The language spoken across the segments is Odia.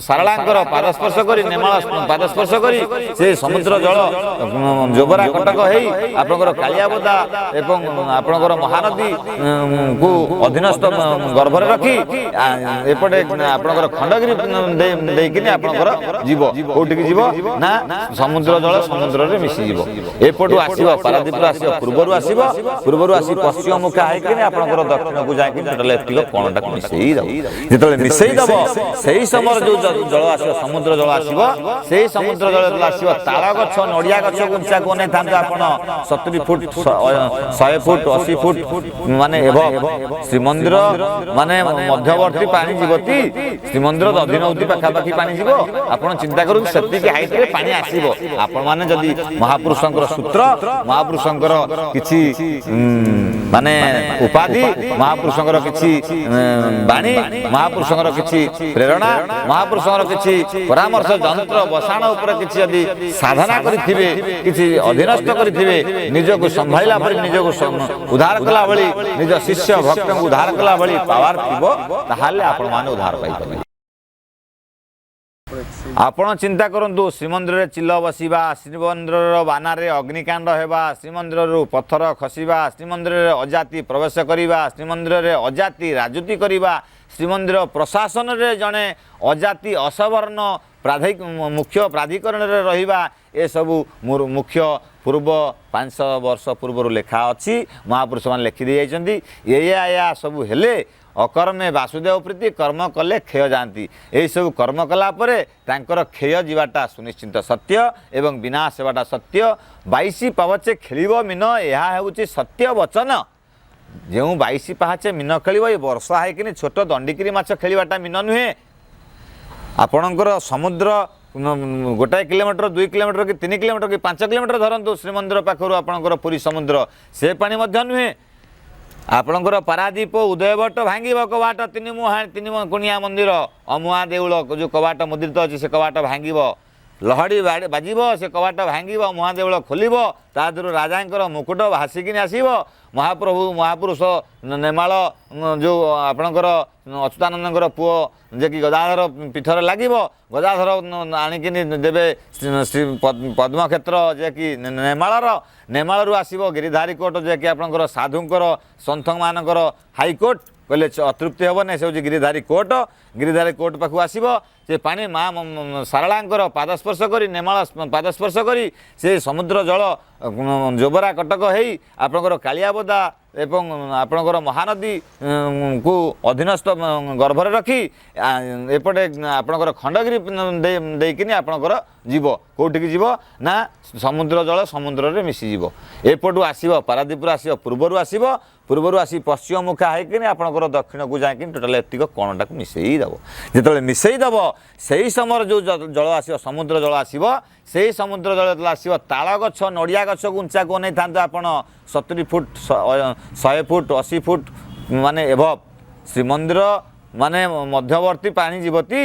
ସାରଳାଙ୍କର ପାଦସ୍ପର୍ଶ କରି ନେମାଳ ପାଦସ୍ପର୍ଶ କରି ସେ ସମୁଦ୍ର ଜଳ ଯୋବରା କଟକ ହେଇ ଆପଣଙ୍କର କାଳିଆବଦା ଏବଂ ଆପଣଙ୍କର ମହାନଦୀ କୁ ଅଧୀନସ୍ଥ ଗର୍ଭରେ ରଖି ଏପଟେ ଆପଣଙ୍କର ଖଣ୍ଡଗିରି ଦେଇକିନି ଆପଣଙ୍କର ଯିବ କୋଉଠିକି ଯିବ ନା ସମୁଦ୍ର ଜଳ ସମୁଦ୍ରରେ ମିଶିଯିବ ଏପଟୁ ଆସିବ ପାରାଦୀପରୁ ଆସିବ ପୂର୍ବରୁ ଆସି ପଶ୍ଚିମ ମୁଖା ହେଇକିନି ଆପଣଙ୍କର ଦକ୍ଷିଣକୁ ଯାଇକି ଟୋଟାଲ ଏତିକ କୋଣଟାକୁ ମିଶେଇ ଦବ ଯେତେବେଳେ ମିଶେଇ ଦବ ସେଇ ସମୟରେ ଯୋଉ ଜଳ ଆସିବ ସମୁଦ୍ର ଜଳ ଆସିବ ସେଇ ସମୁଦ୍ର ଜଳ ଯେତେବେଳେ ଆସିବ ତାଳ ଗଛ ନଡ଼ିଆ ଗଛ ଗୁଞ୍ଚାକୁ ଅନେଇଥାନ୍ତୁ ଆପଣ 70 ଫୁଟ 100 ଫୁଟ 80 ଫୁଟ ମାନେ ହେବ ଶ୍ରୀମନ୍ଦିର ମାନେ ମଧ୍ୟବର୍ତ୍ତୀ ପାଣି ଯିବତି ଶ୍ରୀମନ୍ଦିର ଦଧିନଉତି ପାଖାପାଖି ପାଣି ଯିବ ଆପଣ ଚିନ୍ତା କରନ୍ତୁ ସେତିକି ହାଇଟରେ ପାଣି ଆସିବ ଆପଣ ମାନେ ଯଦି ମହାପୁରୁଷଙ୍କର ସୂତ୍ର ମହାପୁରୁଷଙ୍କର କିଛି ମାନେ ଉପାଧି ମହାପୁରୁଷଙ୍କର କିଛି ବାଣୀ ମହାପୁରୁଷଙ୍କର କିଛି ପ୍ରେରଣା ମହାପୁରୁଷଙ୍କର କିଛି ପରାମର୍ଶ ଯନ୍ତ୍ର ବସାଣ ଉପରେ କିଛି ଯଦି ସାଧନା କରିଥିବେ କିଛି ଅଧୀନସ୍ଥ କରିଥିବେ ନିଜକୁ ସମ୍ଭାଳିଲା ଭଳି ନିଜକୁ ଉଦ୍ଧାର କଲା ଭଳି ନିଜ ଶିଷ୍ୟ ଭକ୍ତଙ୍କୁ ଉଦ୍ଧାର କଲା ଭଳି ପାୱାର ଥିବ ତାହେଲେ ଆପଣମାନେ ଉଦ୍ଧାର ପାଇପାରିବେ। ଆପଣ ଚିନ୍ତା କରନ୍ତୁ ଶ୍ରୀମନ୍ଦିରରେ ଚିଲ ବସିବା ଶ୍ରୀମନ୍ଦିରର ବାନାରେ ଅଗ୍ନିକାଣ୍ଡ ହେବା ଶ୍ରୀମନ୍ଦିରରୁ ପଥର ଖସିବା ଶ୍ରୀମନ୍ଦିରରେ ଅଜାତି ପ୍ରବେଶ କରିବା ଶ୍ରୀମନ୍ଦିରରେ ଅଜାତି ରାଜୁତି କରିବା ଶ୍ରୀମନ୍ଦିର ପ୍ରଶାସନରେ ଜଣେ ଅଜାତି ଅସବର୍ଣ୍ଣ ମୁଖ୍ୟ ପ୍ରାଧିକରଣରେ ରହିବା ଏସବୁ ମୁଖ୍ୟ ପୂର୍ବ 500 ବର୍ଷ ପୂର୍ବରୁ ଲେଖା ଅଛି ମହାପୁରୁଷମାନେ ଲେଖିଦେଇଯାଇଛନ୍ତି ଏହା ସବୁ ହେଲେ ଅକର୍ମେ ବାସୁଦେବ ପ୍ରୀତି କର୍ମ କଲେ କ୍ଷୟ ଯାଆନ୍ତି ଏହିସବୁ କର୍ମ କଲା ପରେ ତାଙ୍କର କ୍ଷୟ ଯିବାଟା ସୁନିଶ୍ଚିତ ସତ୍ୟ ଏବଂ ବିନାଶ ହେବାଟା ସତ୍ୟ 22 ପାହାଚେ ଖେଳିବ ମିନ ଏହା ହେଉଛି ସତ୍ୟ ବଚନ ଯେଉଁ 22 ପାହାଚେ ମିନ ଖେଳିବ ଏ ବର୍ଷା ହେଇକିନି ଛୋଟ ଦଣ୍ଡିକିରି ମାଛ ଖେଳିବାଟା ମିନ ନୁହେଁ ଆପଣଙ୍କର ସମୁଦ୍ର ଗୋଟାଏ କିଲୋମିଟର 2 କିଲୋମିଟର କି 3 କିଲୋମିଟର କି 5 କିଲୋମିଟର ଧରନ୍ତୁ ଶ୍ରୀମନ୍ଦିର ପାଖରୁ ଆପଣଙ୍କର ପୁରୀ ସମୁଦ୍ର ସେ ପାଣି ମଧ୍ୟ ନୁହେଁ ଆପଣଙ୍କର ପାରାଦୀପ ଉଦୟବଟ ଭାଙ୍ଗିବ କବାଟ ତିନି କୁଣିଆ ମନ୍ଦିର ଅମୁଆ ଦେଉଳ ଯେଉଁ କବାଟ ମୁଦ୍ରିତ ଅଛି ସେ କବାଟ ଭାଙ୍ଗିବ ଲହଡ଼ି ବାଜିବ ସେ କବାଟ ଭାଙ୍ଗିବ ମହାଦେଉଳ ଖୋଲିବ ତା ଦେହରୁ ରାଜାଙ୍କର ମୁକୁଟ ଭାସିକିନି ଆସିବ ମହାପୁରୁଷ ନେମାଳ ଯେଉଁ ଆପଣଙ୍କର ଅଚ୍ୟୁତାନନ୍ଦଙ୍କର ପୁଅ ଯିଏକି ଗଦାଧର ପୀଠରେ ଲାଗିବ ଗଦାଧର ଆଣିକିନି ଦେବେ ପଦ୍ମକ୍ଷେତ୍ର ଯିଏକି ନେମାଳରୁ ଆସିବ ଗିରିଧାରୀ କୋର୍ଟ ଯିଏକି ଆପଣଙ୍କର ସାଧୁଙ୍କର ସନ୍ଥମାନଙ୍କର ହାଇକୋର୍ଟ କହିଲେ ଅତୃପ୍ତି ହେବ ନାହିଁ ସେ ହେଉଛି ଗିରିଧାରୀ କୋର୍ଟ ପାଖକୁ ଆସିବ ସେ ପାଣି ମା ସାରଳାଙ୍କର ପାଦସ୍ପର୍ଶ କରି ନେମାଳ ପାଦସ୍ପର୍ଶ କରି ସେ ସମୁଦ୍ର ଜଳ ଯୋବରା କଟକ ହେଇ ଆପଣଙ୍କର କାଳିଆବଦା ଏବଂ ଆପଣଙ୍କର ମହାନଦୀ କୁ ଅଧୀନସ୍ଥ ଗର୍ଭରେ ରଖି ଏପଟେ ଆପଣଙ୍କର ଖଣ୍ଡଗିରି ଦେଇକିନି ଆପଣଙ୍କର ଯିବ କୋଉଠିକି ଯିବ ନା ସମୁଦ୍ର ଜଳ ସମୁଦ୍ରରେ ମିଶିଯିବ ଏପଟୁ ଆସିବ ପାରାଦୀପରୁ ଆସିବ ପୂର୍ବରୁ ଆସି ପଶ୍ଚିମ ମୁଖା ହେଇକିନି ଆପଣଙ୍କର ଦକ୍ଷିଣକୁ ଯାଇକି ଟୋଟାଲ ଏତିକ କୋଣଟାକୁ ମିଶେଇ ଦେବ ଯେତେବେଳେ ମିଶେଇ ଦେବ ସେହି ସମୟରେ ଯେଉଁ ଜଳ ଆସିବ ସମୁଦ୍ର ଜଳ ଆସିବ ସେହି ସମୁଦ୍ର ଜଳ ଯେତେବେଳେ ଆସିବ ତାଳ ଗଛ ନଡ଼ିଆ ଗଛ ଗୁଞ୍ଚାକୁ ଅନେଇଥାନ୍ତୁ ଆପଣ 70 ଫୁଟ 100 ଫୁଟ 80 ଫୁଟ ମାନେ ଏଭବ୍ ଶ୍ରୀମନ୍ଦିର ମାନେ ମଧ୍ୟବର୍ତ୍ତୀ ପାଣି ଯିବତି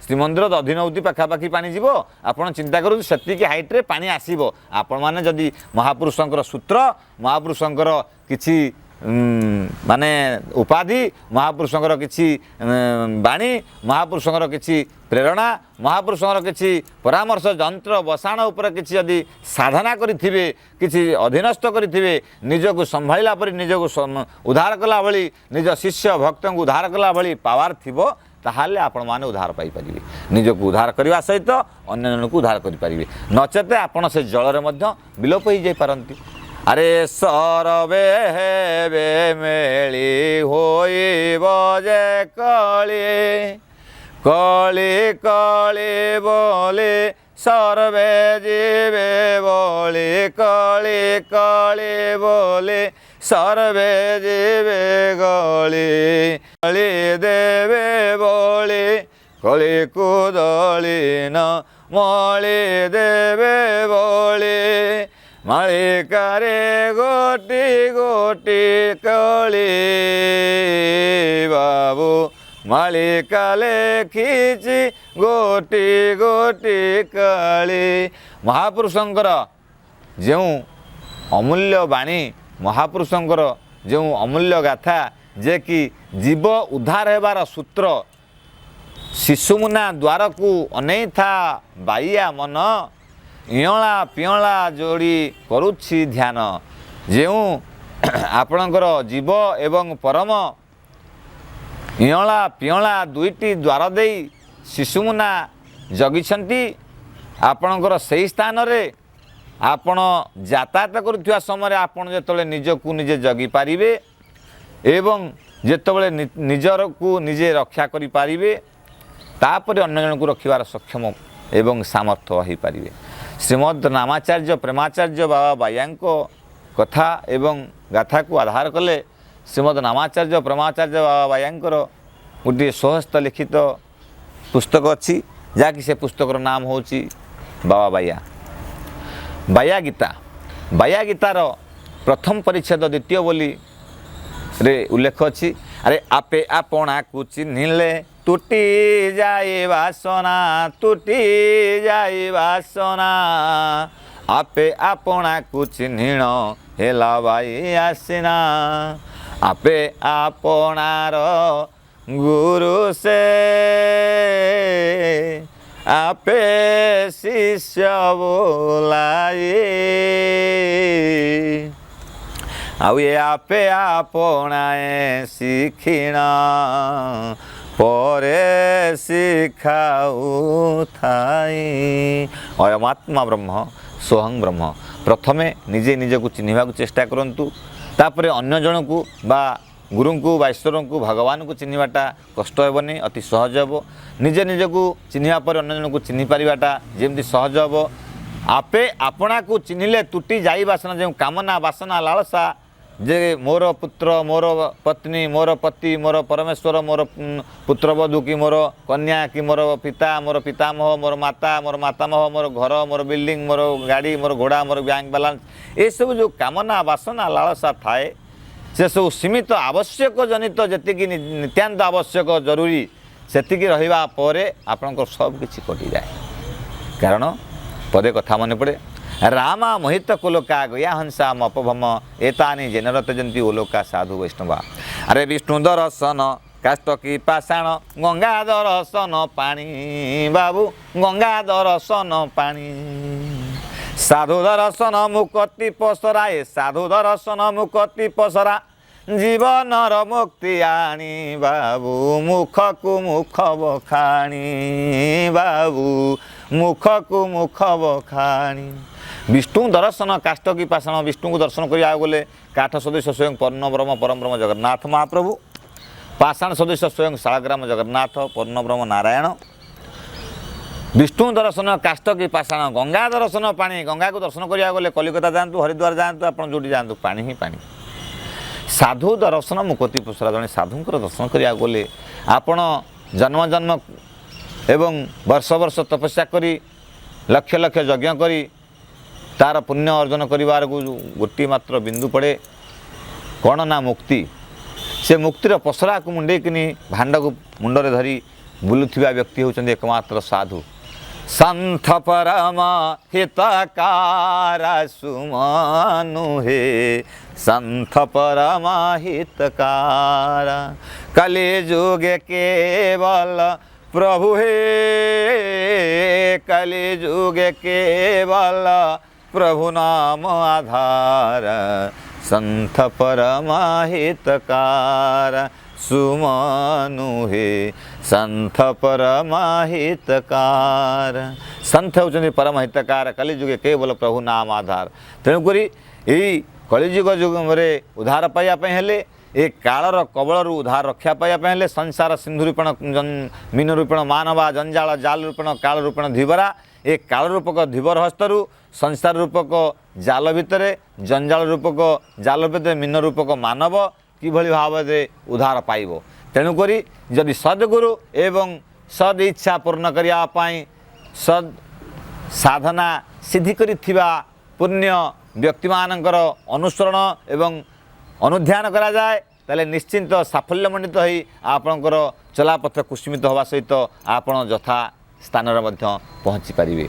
ଶ୍ରୀମନ୍ଦିର ଦଧିନଉତି ପାଖାପାଖି ପାଣି ଯିବ ଆପଣ ଚିନ୍ତା କରନ୍ତୁ ସେତିକି ହାଇଟ୍ରେ ପାଣି ଆସିବ ଆପଣମାନେ ଯଦି ମହାପୁରୁଷଙ୍କର ସୂତ୍ର ମହାପୁରୁଷଙ୍କର କିଛି ମାନେ ଉପାଧି ମହାପୁରୁଷଙ୍କର କିଛି ବାଣୀ ମହାପୁରୁଷଙ୍କର କିଛି ପ୍ରେରଣା ମହାପୁରୁଷଙ୍କର କିଛି ପରାମର୍ଶ ଯନ୍ତ୍ର ବସାଣ ଉପରେ କିଛି ଯଦି ସାଧନା କରିଥିବେ କିଛି ଅଧୀନସ୍ଥ କରିଥିବେ ନିଜକୁ ସମ୍ଭାଳିଲା ପରି ନିଜକୁ ଉଦ୍ଧାର କଲା ଭଳି ନିଜ ଶିଷ୍ୟ ଭକ୍ତଙ୍କୁ ଉଦ୍ଧାର କଲା ଭଳି ପାୱାର ଥିବ ତାହେଲେ ଆପଣମାନେ ଉଦ୍ଧାର ପାଇପାରିବେ ନିଜକୁ ଉଦ୍ଧାର କରିବା ସହିତ ଅନ୍ୟ ଜଣକୁ ଉଦ୍ଧାର କରିପାରିବେ ନଚେତ ଆପଣ ସେ ଜଳରେ ମଧ୍ୟ ବିଲୋପ ହୋଇଯାଇପାରନ୍ତି ଆରେ ସରବେ ହେବେ ମେଳି ହୋଇବ ଯେ କଳି ବୋଲେ ସର୍ବେ ଯିବେ ବୋଳି କଳି ବୋଲେ ସର୍ବେ ଯିବେ ଗଳି ଦେବେ ବୋଳି କଳିକୁ ଦଳିନ ମଳି ଦେବେ ବୋଳି ମାଳିକାରେ ଗୋଟି କଳି ବାବୁ ମାଳିକା ଲେଖିଛି ଗୋଟି କଳି ମହାପୁରୁଷଙ୍କର ଯେଉଁ ଅମୂଲ୍ୟ ବାଣୀ ମହାପୁରୁଷଙ୍କର ଯେଉଁ ଅମୂଲ୍ୟ ଗାଥା ଯେ କି ଜୀବ ଉଦ୍ଧାର ହେବାର ସୂତ୍ର शिशुमुना द्वार को अनै था बाइया मन इयला पियला जोड़ी करुछि ध्यान जो आपणकर जीव एवं परम इयला पियला दुईटी द्वार दे शिशुमुना जगिछंती आपणकर सही स्थान रे आपण यातायात करुवा समय आपण जो निजकू निजे जगी पारिबे एवं जेतबेले निजर को निजे रक्षा करि पारिबे तापर अन्य जन को रखिबार सक्षम एवं सामर्थ्य हो पारिबे। श्रीमद नामाचार्य प्रेमाचार्य बाबा बायांको कथा एवं गाथा को आधार कले श्रीमद नामाचार्य प्रेमाचार्य बाबा बायांकर गोटे स्वहस्त लिखित पुस्तक अच्छी जहाँकि से पुस्तकर नाम होची बाबा बाया बाया गीता। बाया गीतार प्रथम परिच्छेद द्वितीय बोली रे उल्लेख अच्छी अरे आपे आपणा को चिन्हिले टूटी जाए वासना टूटी जाए वासना आपे आपणा को चिन्हिण हेला बाई आसीना आपे आपणार गुरु से आपे शिष्य बोलाए आउ ये आपे आपणाए शिखिणा परे शिखाऊ थाई अयमात्मा ब्रह्म सोहं ब्रह्म। प्रथमे निजे निजक चिन्हवा चेष्टा करंतु तापरे अन्य जन को बा गुरु को बा ईश्वर को भगवान को चिन्हवाटा कष्ट हेबनी अति सहज हे निजे निजक चिन्हवा पर अन्य जन को चिन्ह पारिबाटा जेमती सहज हे। आपे आपणा को चिन्हिले तुटी जाई वासना जो कामना वासना लालसा जे मोर पुत्र मोर पत्नी मोर पति मोर परमेश्वर मोर पुत्रवधू कि मोर कन्या कि मोर पितामह मोर मातामह मोर घर मोर बिल्डिंग मोर गाड़ी मोर घोड़ा मोर बैंक बैलेंस ये सब जो कामना वासना लालसा थाए से सब सीमित आवश्यक जनित जी नित्यांत आवश्यक जरूरी सेतिकी रहिबा परे आपनकर सब किछि कटि जाए। कारण पदे कथा मन पड़े रामा मोहित कुलोका गया हंसा मपभम एतानि जेनरत जंती ओलोका साधु वैष्णवा अरे विष्णु दर्शन काष्टकी पाषाण गंगा दर्शन पानी बाबू गंगा दर्शन पानी साधु दर्शन मुक्ति पसरा ए साधु दर्शन मुक्ति पसरा जीवनर मुक्ति आनी बाबू मुख को मुख बखाणी बाबू मुख को मुख बखाणी विष्णु दर्शन काष्टकी पाषाण विष्णु को दर्शन करिया गले काठ सदृश स्वयं पर्णब्रह्म परम ब्रह्म जगन्नाथ महाप्रभु पाषाण सदृश स्वयं शालग्राम जगन्नाथ पर्णब्रह्म नारायण विष्णु दर्शन काष्टकी पाषाण गंगा दर्शन पानी गंगा को दर्शन करिया गले कलिकता जातु हरिद्वार जातु आपन जोटी जातु पानी ही पानी साधु दर्शन मुक्ति पसरा जने साधुंकर दर्शन करिया गले आपन जन्म जन्म एवं वर्ष वर्ष तपस्या करी लक्ष लक्ष यज्ञ करी तार पुण्य अर्जन करिवार को गोटी मात्र बिंदु पड़े कौन ना मुक्ति से मुक्तिर पसरा को मुंडे किनी भांड को मुंडरे धरी बुलुथिबा व्यक्ति होचंदी एकमात्र साधु संथ परम हितकार सुमनु हे संथ परम हितकार कलि जुग केवल प्रभु हे कलि जुग केवल प्रभु नाम आधार संथ परमाहितकार सुमनु हे संथ परमाहितकार संथ होचंदी परमहितकार कलिजुगे केवल प्रभु नाम आधार तेणुक यही कलिजुग जुग में उद्धार पाइबा हेले ए कालर कबल उद्धार रक्षा पाइबा हेले संसार सिंधु रूपेण मीन रूपेण मानवा जंजाल जाल रूपेण काल रूपेण धीवरा ए काल रूपक धीवर हस्तरू संसार रूपक जाल भितर जंजाल रूपक जाल भितर मीन रूपक मानव किभली भाव में उद्धार पाइब तेणुक जदि सद्गुरु एवं सद इच्छा पूर्ण करने सद साधना सिद्धि करिथिबा पुण्य व्यक्ति मानकर अनुसरण एवं अनुध्यान करा जाए ताले निश्चिंत साफल्यमंडित होई आपणकर चलापथ कुसुमित होवा सहित आपण यथा स्थान पहुँची पारिबे।